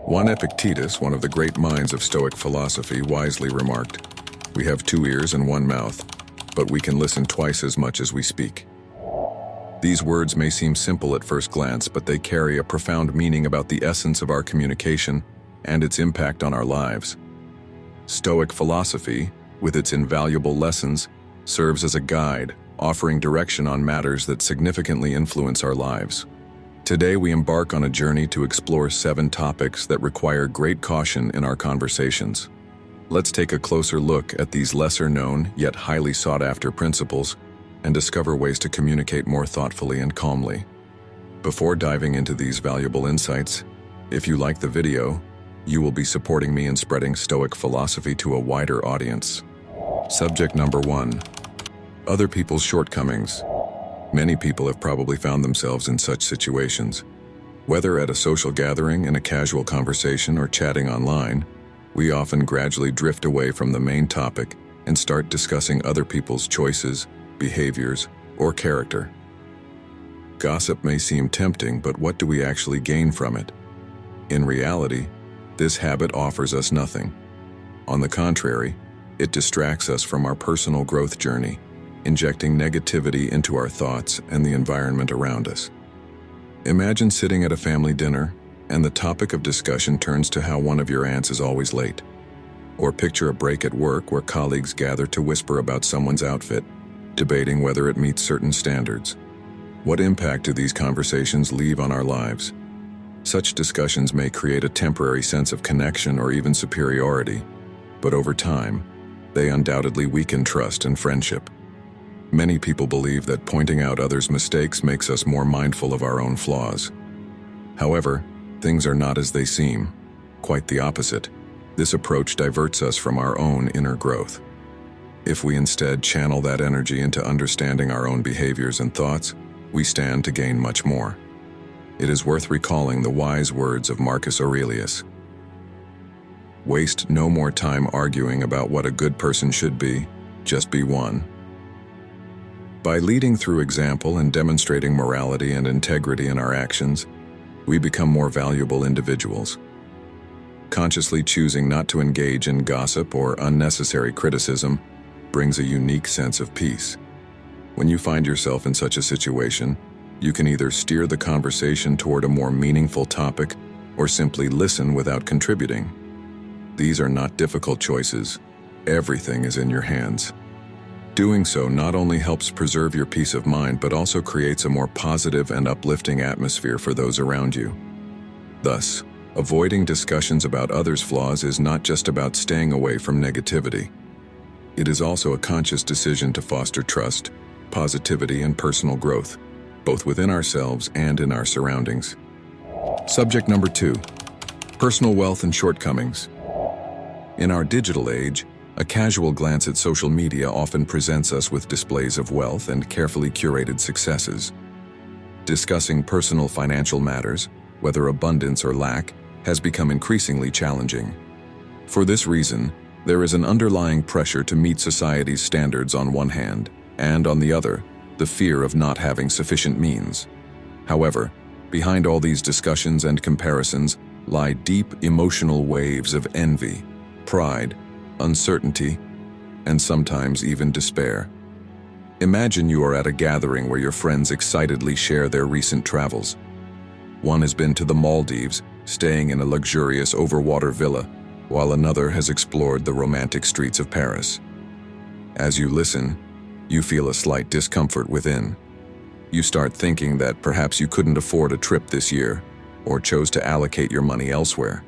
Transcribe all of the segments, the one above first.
One Epictetus, one of the great minds of Stoic philosophy, wisely remarked, "We have 2 ears and 1 mouth, but we can listen twice as much as we speak." These words may seem simple at first glance, but they carry a profound meaning about the essence of our communication and its impact on our lives. Stoic philosophy, with its invaluable lessons, serves as a guide, offering direction on matters that significantly influence our lives. Today we embark on a journey to explore 7 topics that require great caution in our conversations. Let's take a closer look at these lesser-known yet highly sought-after principles and discover ways to communicate more thoughtfully and calmly. Before diving into these valuable insights, if you like the video, you will be supporting me in spreading Stoic philosophy to a wider audience. Subject number 1. Other people's shortcomings. Many people have probably found themselves in such situations. Whether at a social gathering, in a casual conversation, or chatting online, we often gradually drift away from the main topic and start discussing other people's choices, behaviors, or character. Gossip may seem tempting, but what do we actually gain from it? In reality, this habit offers us nothing. On the contrary, it distracts us from our personal growth journey, injecting negativity into our thoughts and the environment around us. Imagine sitting at a family dinner, and the topic of discussion turns to how one of your aunts is always late. Or picture a break at work where colleagues gather to whisper about someone's outfit, debating whether it meets certain standards. What impact do these conversations leave on our lives? Such discussions may create a temporary sense of connection or even superiority, but over time, they undoubtedly weaken trust and friendship. Many people believe that pointing out others' mistakes makes us more mindful of our own flaws. However, things are not as they seem. Quite the opposite. This approach diverts us from our own inner growth. If we instead channel that energy into understanding our own behaviors and thoughts, we stand to gain much more. It is worth recalling the wise words of Marcus Aurelius. Waste no more time arguing about what a good person should be, just be one. By leading through example and demonstrating morality and integrity in our actions, we become more valuable individuals. Consciously choosing not to engage in gossip or unnecessary criticism brings a unique sense of peace. When you find yourself in such a situation, you can either steer the conversation toward a more meaningful topic or simply listen without contributing. These are not difficult choices. Everything is in your hands. Doing so not only helps preserve your peace of mind, but also creates a more positive and uplifting atmosphere for those around you. Thus, avoiding discussions about others' flaws is not just about staying away from negativity. It is also a conscious decision to foster trust, positivity, and personal growth, both within ourselves and in our surroundings. Subject number 2. Personal wealth and shortcomings. In our digital age, a casual glance at social media often presents us with displays of wealth and carefully curated successes. Discussing personal financial matters, whether abundance or lack, has become increasingly challenging. For this reason, there is an underlying pressure to meet society's standards on one hand, and on the other, the fear of not having sufficient means. However, behind all these discussions and comparisons lie deep emotional waves of envy, pride, uncertainty, and sometimes even despair. Imagine you are at a gathering where your friends excitedly share their recent travels. One has been to the Maldives, staying in a luxurious overwater villa, while another has explored the romantic streets of Paris. As you listen, you feel a slight discomfort within. You start thinking that perhaps you couldn't afford a trip this year, or chose to allocate your money elsewhere.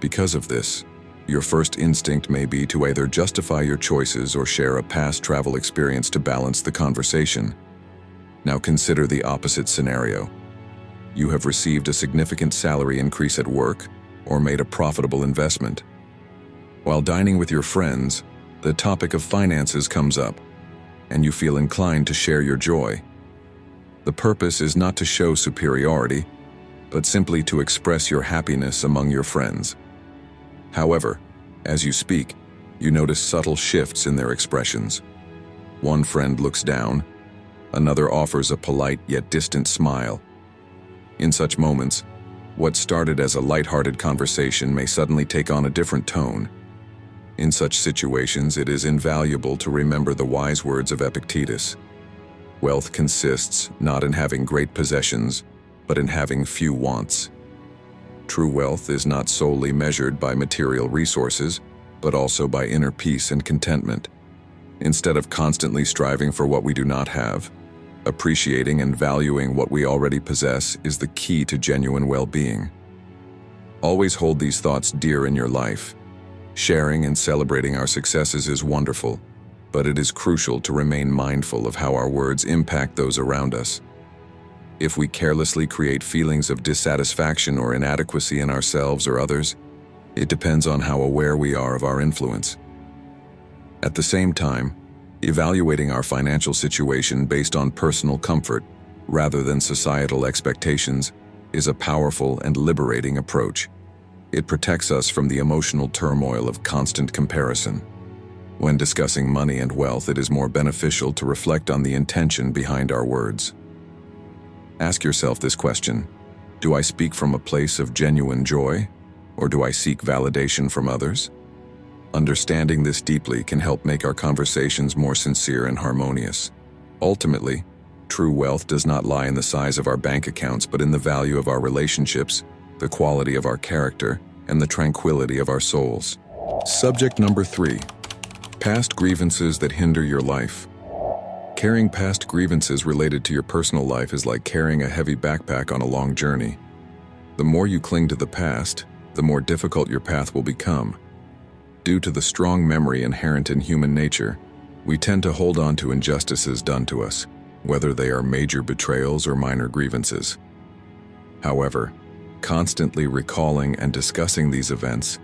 Because of this, your first instinct may be to either justify your choices or share a past travel experience to balance the conversation. Now consider the opposite scenario. You have received a significant salary increase at work or made a profitable investment. While dining with your friends, the topic of finances comes up, and you feel inclined to share your joy. The purpose is not to show superiority, but simply to express your happiness among your friends. However, as you speak, you notice subtle shifts in their expressions. One friend looks down, another offers a polite yet distant smile. In such moments, What started as a lighthearted conversation may suddenly take on a different tone. In such situations, it is invaluable to remember the wise words of Epictetus. Wealth consists not in having great possessions, but in having few wants. True wealth is not solely measured by material resources, but also by inner peace and contentment. Instead of constantly striving for what we do not have, appreciating and valuing what we already possess is the key to genuine well-being. Always hold these thoughts dear in your life. Sharing and celebrating our successes is wonderful, but it is crucial to remain mindful of how our words impact those around us. If we carelessly create feelings of dissatisfaction or inadequacy in ourselves or others, it depends on how aware we are of our influence. At the same time, evaluating our financial situation based on personal comfort rather than societal expectations is a powerful and liberating approach. It protects us from the emotional turmoil of constant comparison. When discussing money and wealth, it is more beneficial to reflect on the intention behind our words. Ask yourself this question: do I speak from a place of genuine joy, or do I seek validation from others? Understanding this deeply can help make our conversations more sincere and harmonious. Ultimately, true wealth does not lie in the size of our bank accounts, but in the value of our relationships, the quality of our character, and the tranquility of our souls. Subject number 3. Past grievances that hinder your life. Carrying past grievances related to your personal life is like carrying a heavy backpack on a long journey. The more you cling to the past, the more difficult your path will become. Due to the strong memory inherent in human nature, we tend to hold on to injustices done to us, whether they are major betrayals or minor grievances. However, constantly recalling and discussing these events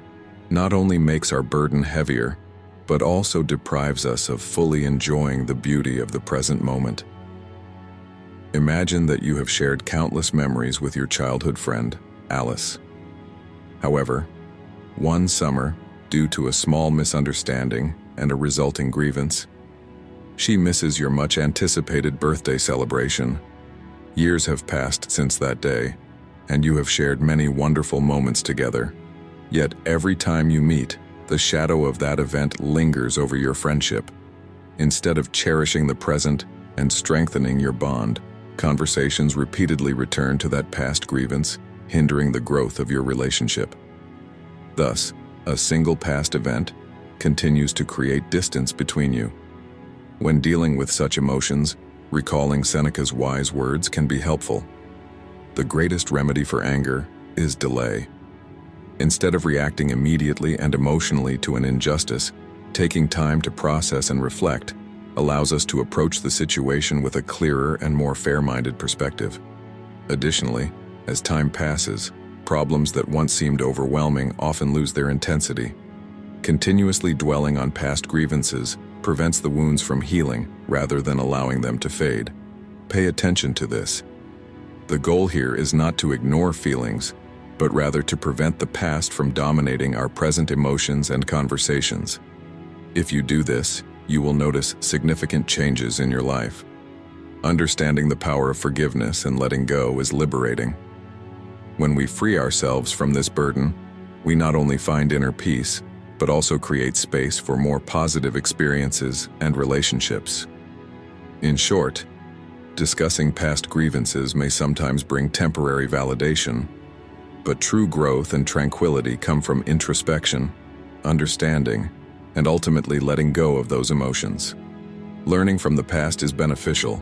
not only makes our burden heavier, but also deprives us of fully enjoying the beauty of the present moment. Imagine that you have shared countless memories with your childhood friend, Alice. However, one summer, due to a small misunderstanding and a resulting grievance, she misses your much-anticipated birthday celebration. Years have passed since that day, and you have shared many wonderful moments together. Yet every time you meet, the shadow of that event lingers over your friendship. Instead of cherishing the present and strengthening your bond, conversations repeatedly return to that past grievance, hindering the growth of your relationship. Thus, a single past event continues to create distance between you. When dealing with such emotions, recalling Seneca's wise words can be helpful. The greatest remedy for anger is delay. Instead of reacting immediately and emotionally to an injustice, taking time to process and reflect allows us to approach the situation with a clearer and more fair-minded perspective. Additionally, as time passes, problems that once seemed overwhelming often lose their intensity. Continuously dwelling on past grievances prevents the wounds from healing rather than allowing them to fade. Pay attention to this. The goal here is not to ignore feelings, but rather to prevent the past from dominating our present emotions and conversations. If you do this, you will notice significant changes in your life. Understanding the power of forgiveness and letting go is liberating. When we free ourselves from this burden, we not only find inner peace, but also create space for more positive experiences and relationships. In short, discussing past grievances may sometimes bring temporary validation, but true growth and tranquility come from introspection, understanding, and ultimately letting go of those emotions. Learning from the past is beneficial,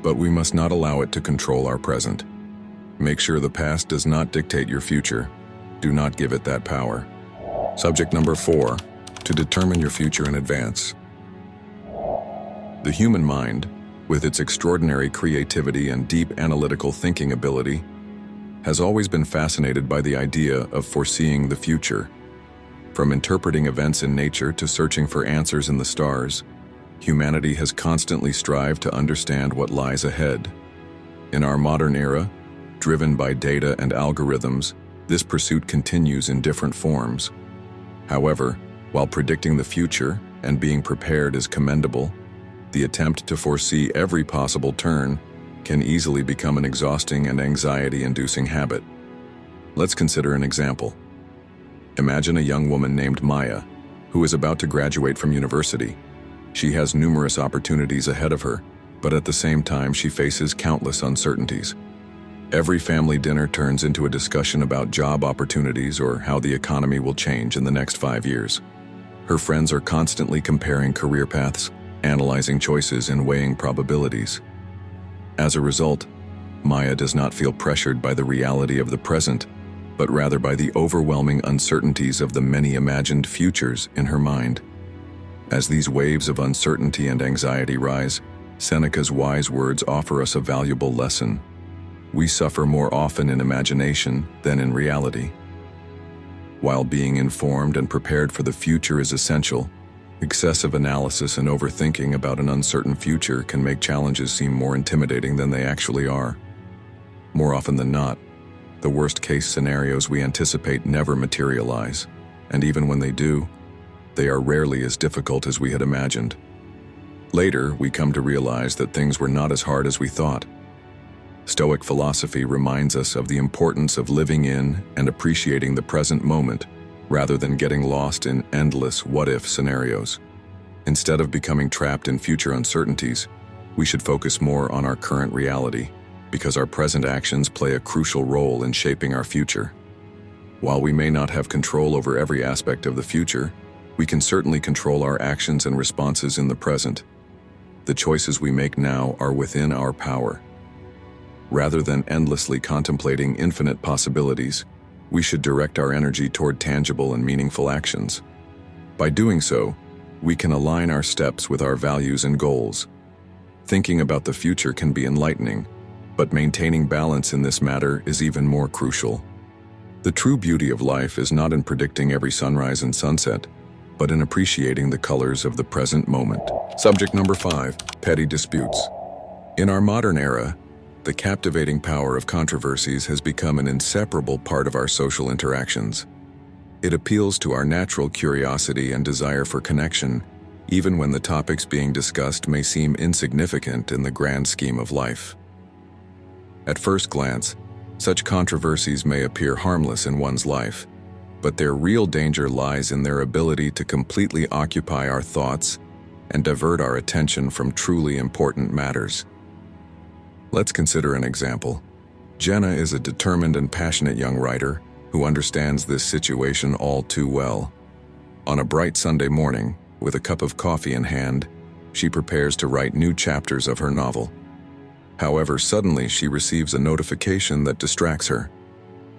but we must not allow it to control our present. Make sure the past does not dictate your future. Do not give it that power. Subject number 4, to determine your future in advance. The human mind, with its extraordinary creativity and deep analytical thinking ability, has always been fascinated by the idea of foreseeing the future. From interpreting events in nature to searching for answers in the stars, humanity has constantly strived to understand what lies ahead. In our modern era, driven by data and algorithms, this pursuit continues in different forms. However, while predicting the future and being prepared is commendable, the attempt to foresee every possible turn can easily become an exhausting and anxiety-inducing habit. Let's consider an example. Imagine a young woman named Maya, who is about to graduate from university. She has numerous opportunities ahead of her, but at the same time she faces countless uncertainties. Every family dinner turns into a discussion about job opportunities or how the economy will change in the next 5 years. Her friends are constantly comparing career paths, analyzing choices, and weighing probabilities. As a result, Maya does not feel pressured by the reality of the present, but rather by the overwhelming uncertainties of the many imagined futures in her mind. As these waves of uncertainty and anxiety rise, Seneca's wise words offer us a valuable lesson. We suffer more often in imagination than in reality. While being informed and prepared for the future is essential, excessive analysis and overthinking about an uncertain future can make challenges seem more intimidating than they actually are. More often than not, the worst-case scenarios we anticipate never materialize, and even when they do, they are rarely as difficult as we had imagined. Later, we come to realize that things were not as hard as we thought. Stoic philosophy reminds us of the importance of living in and appreciating the present moment, rather than getting lost in endless what-if scenarios. Instead of becoming trapped in future uncertainties, we should focus more on our current reality, because our present actions play a crucial role in shaping our future. While we may not have control over every aspect of the future, we can certainly control our actions and responses in the present. The choices we make now are within our power. Rather than endlessly contemplating infinite possibilities, we should direct our energy toward tangible and meaningful actions. By doing so, we can align our steps with our values and goals. Thinking about the future can be enlightening, but maintaining balance in this matter is even more crucial. The true beauty of life is not in predicting every sunrise and sunset, but in appreciating the colors of the present moment. Subject number 5, petty disputes. In our modern era, the captivating power of controversies has become an inseparable part of our social interactions. It appeals to our natural curiosity and desire for connection, even when the topics being discussed may seem insignificant in the grand scheme of life. At first glance, such controversies may appear harmless in one's life, but their real danger lies in their ability to completely occupy our thoughts and divert our attention from truly important matters. Let's consider an example. Jenna is a determined and passionate young writer who understands this situation all too well. On a bright Sunday morning, with a cup of coffee in hand, she prepares to write new chapters of her novel. However, suddenly she receives a notification that distracts her.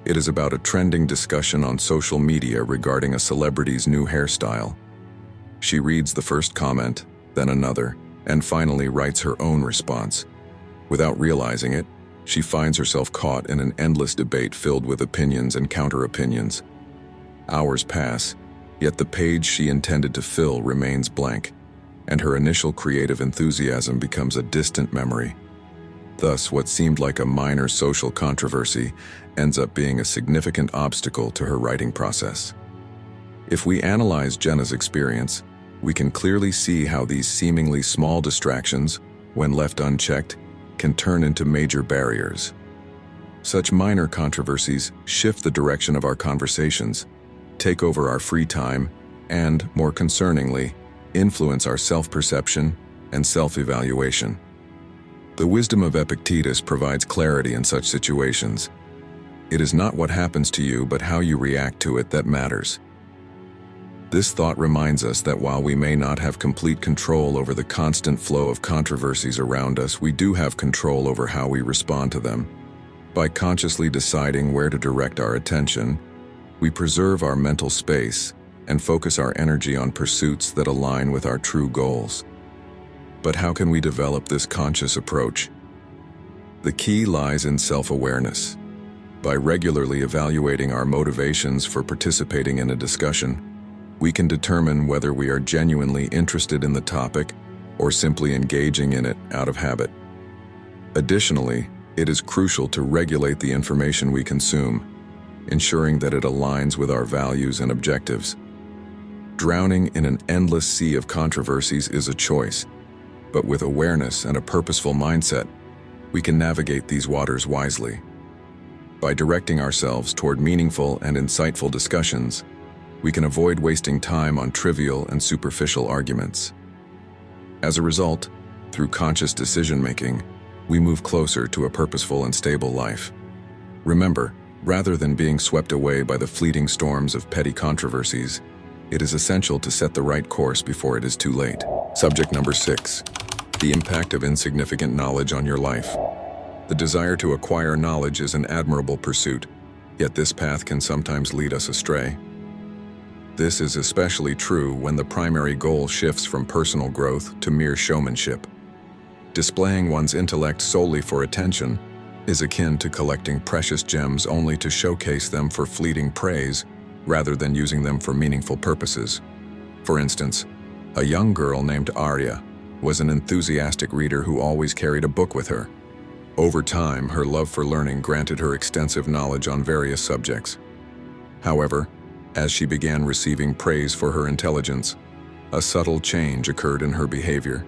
It is about a trending discussion on social media regarding a celebrity's new hairstyle. She reads the first comment, then another, and finally writes her own response. Without realizing it, she finds herself caught in an endless debate filled with opinions and counter-opinions. Hours pass, yet the page she intended to fill remains blank, and her initial creative enthusiasm becomes a distant memory. Thus, what seemed like a minor social controversy ends up being a significant obstacle to her writing process. If we analyze Jenna's experience, we can clearly see how these seemingly small distractions, when left unchecked, can turn into major barriers. Such minor controversies shift the direction of our conversations, take over our free time, and, more concerningly, influence our self-perception and self-evaluation. The wisdom of Epictetus provides clarity in such situations. It is not what happens to you, but how you react to it that matters. This thought reminds us that while we may not have complete control over the constant flow of controversies around us, we do have control over how we respond to them. By consciously deciding where to direct our attention, we preserve our mental space and focus our energy on pursuits that align with our true goals. But how can we develop this conscious approach? The key lies in self-awareness. By regularly evaluating our motivations for participating in a discussion, we can determine whether we are genuinely interested in the topic or simply engaging in it out of habit. Additionally, it is crucial to regulate the information we consume, ensuring that it aligns with our values and objectives. Drowning in an endless sea of controversies is a choice, but with awareness and a purposeful mindset, we can navigate these waters wisely. By directing ourselves toward meaningful and insightful discussions, we can avoid wasting time on trivial and superficial arguments. As a result, through conscious decision-making, we move closer to a purposeful and stable life. Remember, rather than being swept away by the fleeting storms of petty controversies, it is essential to set the right course before it is too late. Subject number 6. The impact of insignificant knowledge on your life. The desire to acquire knowledge is an admirable pursuit, yet this path can sometimes lead us astray. This is especially true when the primary goal shifts from personal growth to mere showmanship. Displaying one's intellect solely for attention is akin to collecting precious gems only to showcase them for fleeting praise rather than using them for meaningful purposes. For instance, a young girl named Arya was an enthusiastic reader who always carried a book with her. Over time, her love for learning granted her extensive knowledge on various subjects. However, as she began receiving praise for her intelligence, a subtle change occurred in her behavior.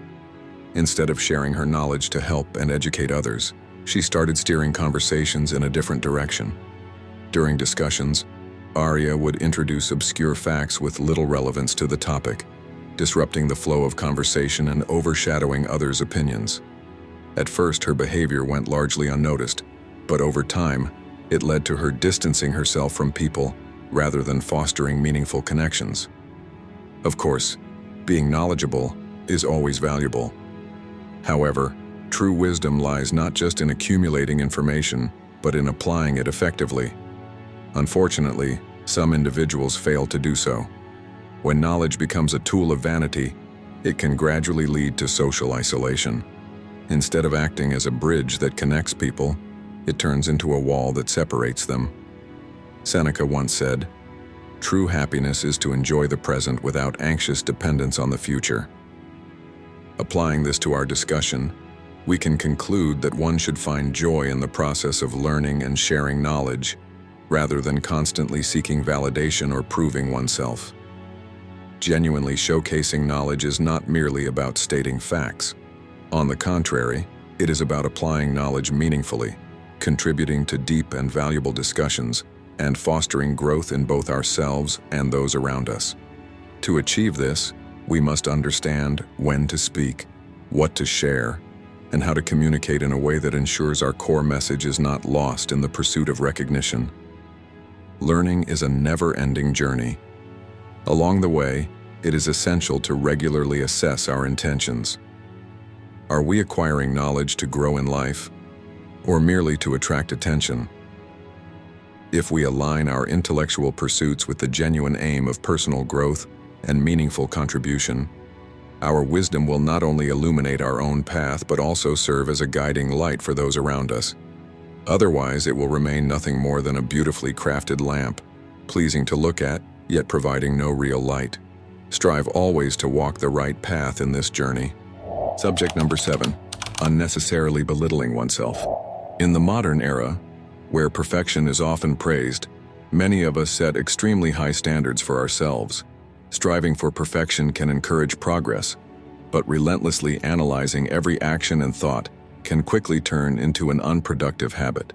Instead of sharing her knowledge to help and educate others, she started steering conversations in a different direction. During discussions, Arya would introduce obscure facts with little relevance to the topic, disrupting the flow of conversation and overshadowing others' opinions. At first, her behavior went largely unnoticed, but over time, it led to her distancing herself from people rather than fostering meaningful connections. Of course, being knowledgeable is always valuable. However, true wisdom lies not just in accumulating information, but in applying it effectively. Unfortunately, some individuals fail to do so. When knowledge becomes a tool of vanity, it can gradually lead to social isolation. Instead of acting as a bridge that connects people, it turns into a wall that separates them. Seneca once said, "True happiness is to enjoy the present without anxious dependence on the future." Applying this to our discussion, we can conclude that one should find joy in the process of learning and sharing knowledge, rather than constantly seeking validation or proving oneself. Genuinely showcasing knowledge is not merely about stating facts. On the contrary, it is about applying knowledge meaningfully, contributing to deep and valuable discussions, and fostering growth in both ourselves and those around us. To achieve this, we must understand when to speak, what to share, and how to communicate in a way that ensures our core message is not lost in the pursuit of recognition. Learning is a never-ending journey. Along the way, it is essential to regularly assess our intentions. Are we acquiring knowledge to grow in life, or merely to attract attention? If we align our intellectual pursuits with the genuine aim of personal growth and meaningful contribution, our wisdom will not only illuminate our own path but also serve as a guiding light for those around us. Otherwise, it will remain nothing more than a beautifully crafted lamp, pleasing to look at, yet providing no real light. Strive always to walk the right path in this journey. Subject number 7. Unnecessarily belittling oneself. In the modern era, where perfection is often praised, many of us set extremely high standards for ourselves. Striving for perfection can encourage progress, but relentlessly analyzing every action and thought can quickly turn into an unproductive habit.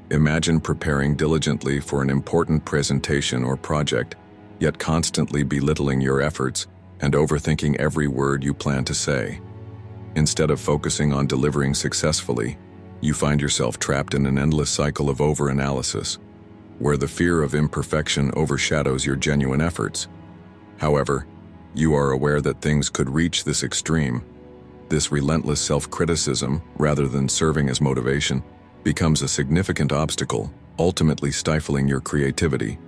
Imagine preparing diligently for an important presentation or project, yet constantly belittling your efforts and overthinking every word you plan to say. Instead of focusing on delivering successfully, you find yourself trapped in an endless cycle of overanalysis, where the fear of imperfection overshadows your genuine efforts. However, you are aware that things could reach this extreme. This relentless self-criticism, rather than serving as motivation, becomes a significant obstacle, ultimately stifling your creativity.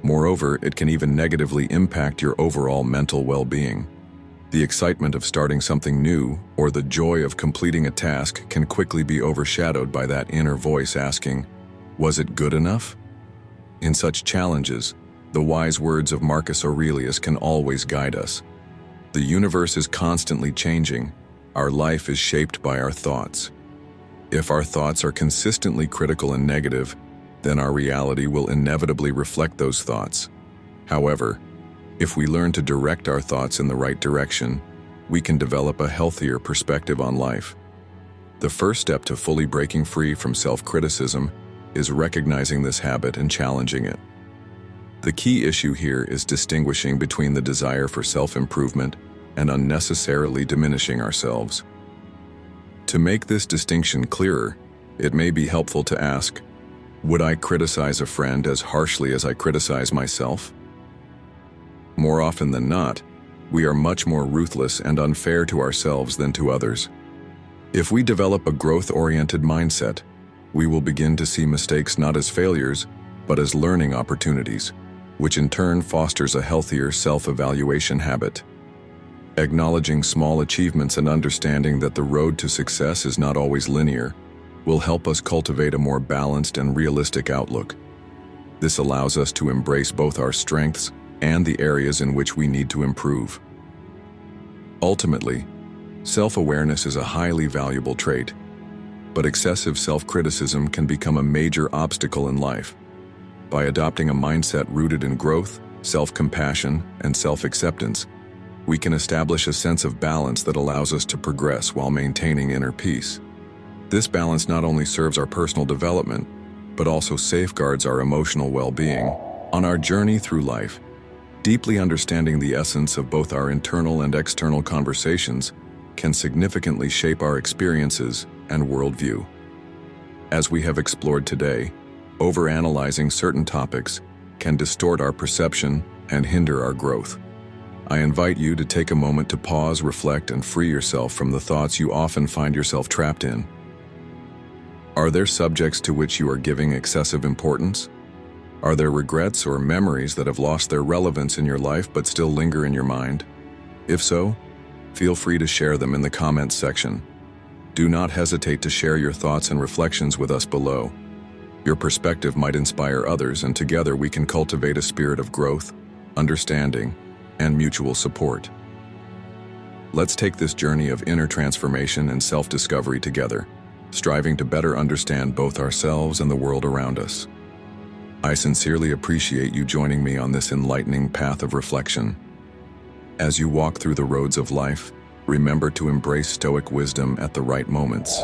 Moreover, it can even negatively impact your overall mental well-being. The excitement of starting something new or the joy of completing a task can quickly be overshadowed by that inner voice asking, "Was it good enough?" In such challenges, the wise words of Marcus Aurelius can always guide us. The universe is constantly changing. Our life is shaped by our thoughts. If our thoughts are consistently critical and negative, then our reality will inevitably reflect those thoughts. However, if we learn to direct our thoughts in the right direction, we can develop a healthier perspective on life. The first step to fully breaking free from self-criticism is recognizing this habit and challenging it. The key issue here is distinguishing between the desire for self-improvement and unnecessarily diminishing ourselves. To make this distinction clearer, it may be helpful to ask, would I criticize a friend as harshly as I criticize myself? More often than not, we are much more ruthless and unfair to ourselves than to others. If we develop a growth-oriented mindset, we will begin to see mistakes not as failures, but as learning opportunities, which in turn fosters a healthier self-evaluation habit. Acknowledging small achievements and understanding that the road to success is not always linear will help us cultivate a more balanced and realistic outlook. This allows us to embrace both our strengths and the areas in which we need to improve. Ultimately, self-awareness is a highly valuable trait, but excessive self-criticism can become a major obstacle in life. By adopting a mindset rooted in growth, self-compassion, and self-acceptance, we can establish a sense of balance that allows us to progress while maintaining inner peace. This balance not only serves our personal development, but also safeguards our emotional well-being. On our journey through life, deeply understanding the essence of both our internal and external conversations can significantly shape our experiences and worldview. As we have explored today, overanalyzing certain topics can distort our perception and hinder our growth. I invite you to take a moment to pause, reflect, and free yourself from the thoughts you often find yourself trapped in. Are there subjects to which you are giving excessive importance? Are there regrets or memories that have lost their relevance in your life but still linger in your mind? If so, feel free to share them in the comments section. Do not hesitate to share your thoughts and reflections with us below. Your perspective might inspire others, and together we can cultivate a spirit of growth, understanding, and mutual support. Let's take this journey of inner transformation and self-discovery together, striving to better understand both ourselves and the world around us. I sincerely appreciate you joining me on this enlightening path of reflection. As you walk through the roads of life, remember to embrace Stoic wisdom at the right moments.